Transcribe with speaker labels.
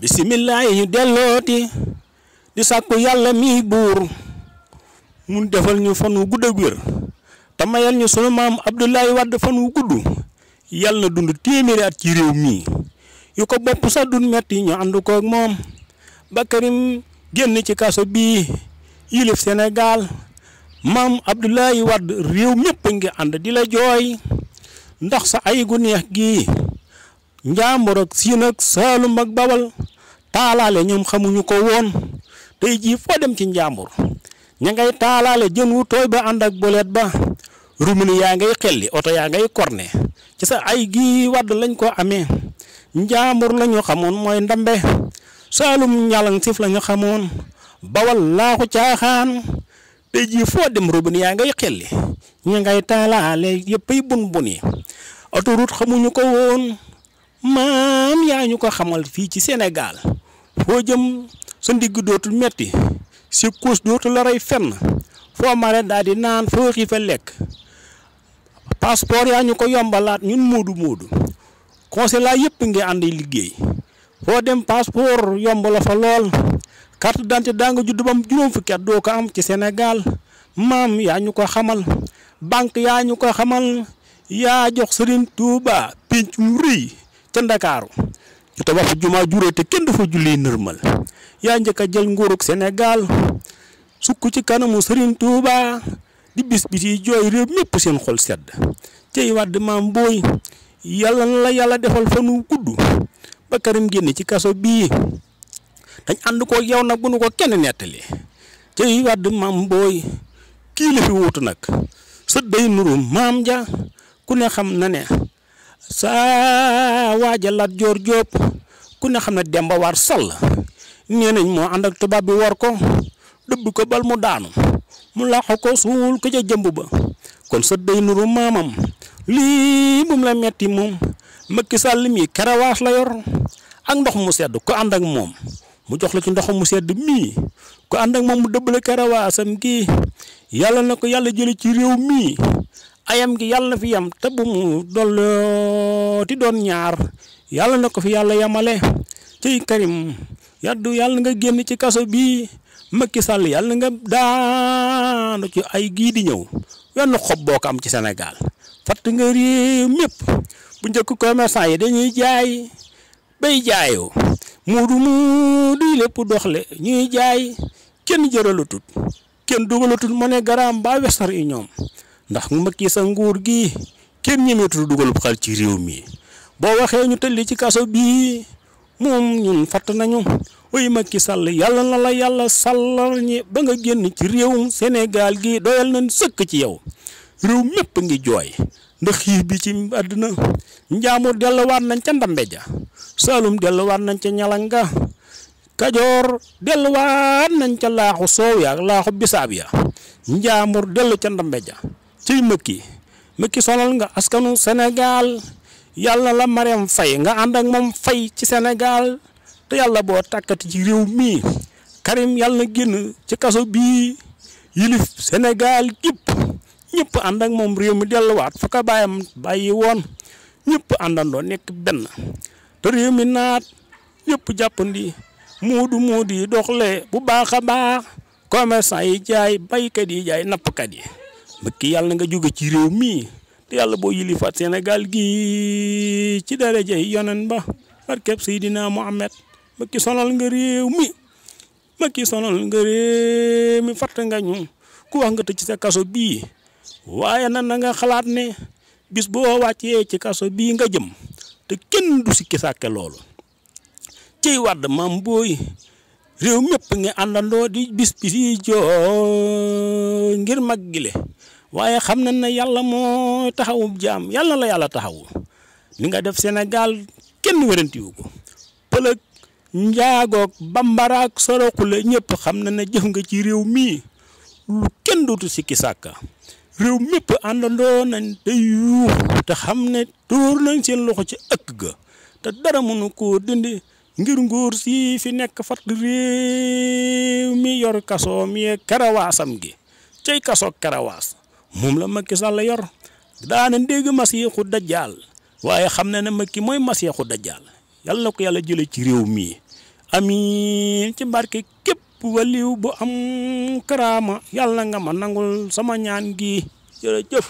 Speaker 1: bisimilah ñu dellooti di sàkku yàlla mi buur mun defal ñu fan wu gudd ak wér te mayal ñu sunu maam Abdoulaye Wade fan wu gudd yàlla na dund téeméeri at ci réew mii yu ko bopp sax dun metti ñu ànd ko ak moom ba Karim génn ci kaso bii yilif Sénégal maam Abdoulaye Wade réew mépp ngi ànd di la jooy ndax sa ay gu neex gii Njàmbur ak Siin ak Saalum ak Bawal taalaale ñoom xamuñu ko woon tey jii foo dem ci Njàmbur ña ngay taalaale jën wu tooy ba ànd ak bolet ba rumini yaa ngay xelli oto yaa ngay korne ci sa ay gi Wàdd lañ ko amee Njàmbur la ñu xamoon mooy ndambe Saalum ñalang sif la ñu xamoon Bawal laaxu caaxaan tey jii foo dem rumini yaa ngay xelli ña ngay taalaale yëppay bun buni autoroute xamuñu ko woon maam yaa ñu ko xamal fii ci Sénégal foo jëm sa ndigg dootul metti si kuus dootul la rey fenn foo mare daal di naan foo xiifa lekk passeport yaa ñu ko yombalaat ñun moodu consulat yëpp ngi ànd liggéey foo dem passeport yomb la fa lool carte d'identité daa nga judd bam juróom fukki at doo ko am ci Sénégal maam yaa ñu ko xamal banque yaa ñu ko xamal yaa jox Serigne Touba pénc mu rëy ca Ndakaaru ñu tabax fa jumaa juree te kenn dafa julli nërmal yaa njëkk a jël nguurug Sénégal sukk ci kanamu Serigne Touba di bis yi jooy réew mépp seen xol sedd cey Wàdd maam booy yàlla na la yàlla defal fa nu gudd ba Karim génn ci kaso bii dañ ànd ko yow nag bu nu ko kenn nettali cey Wàdd maam booy kii la fi wuutu nag sët day nuru maam ja ku ne xam na ne saa waaja Lat Joor Jóob ku ne xam ne Demba War Sall nee nañ moo ànd ak tubaab bi war ko dëbb ko bal mu daanu mu làq ko suul ko ca jëmb ba kon sët day nuru maamam lii bum la metti moom Macky Sall mi karawaas la yor ak ndox mu sedd ko ànd ak moom mu jox la ci ndox mu sedd mii ko ànd ak moom mu dëbb la karawaasam kii yàlla na ko yàlla jële ci réew mii ayam gi yàlla na fi yam te bu mu dollooti doon ñaar yàlla na ko fi yàlla yamale ci Karim yàlla nga génn ci kaso bii Macky Sall yàlla nga daanu ci ay gii di ñëw wenn xob boo ko am ci Sénégal fatt nga réew mépp bu njëkk commerçant yi dañuy jaay bay jaayoo muudu yi lépp doxle ñuy jaay kenn jëralatut kenn dugalatut mu ne garaam ba westar yi ñoom ndax Macky sa nguur gi kenn ñemeetul dugalub xal ci réew mi boo waxee ñu tëlli ci kaso bii moom ñun fatt nañu oy Macky Sall yàlla na la yàlla sàllar ñi ba nga génn ci réewum Sénégal gi doyal nañ sëkk ci yow réew mépp ngi jooy ndax xiif bi ci àdduna Njàmbur delluwaat nañ ca ndambe ja Saalum delluwaat nañ ca ñalanga Kajoor delluwaat nañ ca laaxu soow ya laaxu bisaab ya Njàmbur dellu ca ndambe ja ciy Macky sonal nga askanu Sénégal yàlla la Mariam Faye nga ànd ak moom fay ci Sénégal te yàlla boo tàkkati ci réew mii Karim yàlla na génn ci kaso bii yilif Sénégal gépp ñëpp ànd ak moom réew mi delluwaat fa ko bàyyam bàyyi woon ñëpp àndandoo nekk benn te réew mi naat ñëpp jàppandi moodu yi doxle bu baax a baax commerçant yi jaay baykat yi jaay nappkat yi Macky yàlla na nga jóge ci réew mii te yàlla boo yilifaat Sénégal gi ci daraja yi yonen ba barkeb Seydina Mohamed Macky sonal nga réew mi fatt nga ñu ku wax nga tëj ci sa kaso bii waaye na nga xalaat ne bis boo wàccee ci kaso bii nga jëm te kenn du sikki sàkke loolu ciy Wàdd maam booy réew mépp nga àndandoo di bis yi joo ngir mag gile waaye xam na ne yàlla moo taxawub jaam yàlla la yàlla taxawu li nga def Sénégal kenn wérantiwu ko pëlëg njaagoog bambaraak sorokule ñëpp xam na ne jëf nga ci réew mii lu kenn dootu sikki sàkka réew mépp àndandoo nañ te yuux te xam ne tóor nañ seen loxo ci ëkk ga te dara mënu koo dindi ngir nguur si fi nekk fat réew mi yor kasoom yee karawaasam gi cay kasoog karawaas moom la Macky Sall yor daana dégg Masiixu Dajjaal waaye xam na ne Macky mooy Masiixu Dajjaal yàlla na ko yàlla jële ci réew mii amiin ci barke képp waliw bu am karaama yàlla nga ma nangul sama ñaan gi jërëjëf